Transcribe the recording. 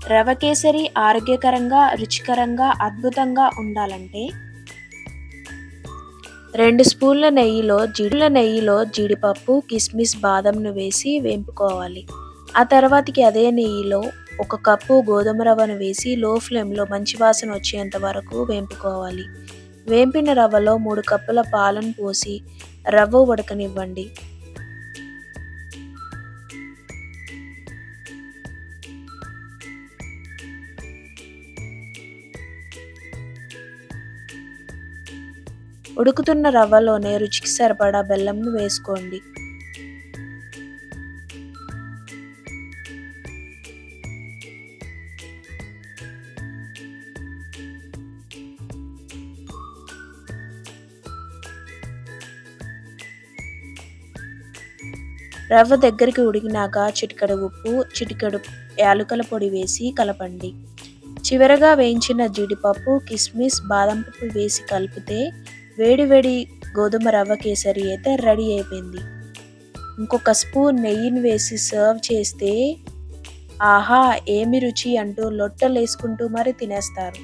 రవ కేసరి ఆరోగ్యకరంగా, రుచికరంగా, అద్భుతంగా ఉండాలంటే 2 స్పూన్ల నెయ్యిలో జీడిపప్పు, కిస్మిస్, బాదంను వేసి వేపుకోవాలి. ఆ తర్వాతకి అదే నెయ్యిలో 1 కప్పు గోధుమ రవ్వను వేసి లో ఫ్లేమ్‌లో మంచి వాసన వచ్చేంత వరకు వేపుకోవాలి. వేపిన రవ్వలో 3 కప్పుల పాలను పోసి రవ్వ ఉడకనివ్వండి. ఉడుకుతున్న రవ్వలోనే రుచికి సరిపడా బెల్లంను వేసుకోండి. రవ్వ దగ్గరికి ఉడికినాక చిటికెడు ఉప్పు, చిటికెడు యాలకుల పొడి వేసి కలపండి. చివరగా వేయించిన జీడిపప్పు, కిస్మిస్, బాదం పప్పు వేసి కలిపితే వేడి వేడి గోధుమ రవ్వ కేసరి అయితే రెడీ అయిపోయింది. ఇంకొక స్పూన్ నెయ్యిని వేసి సర్వ్ చేస్తే ఆహా! ఏమి రుచి అంటూ లొట్టలేసుకుంటూ మరి తినేస్తారు.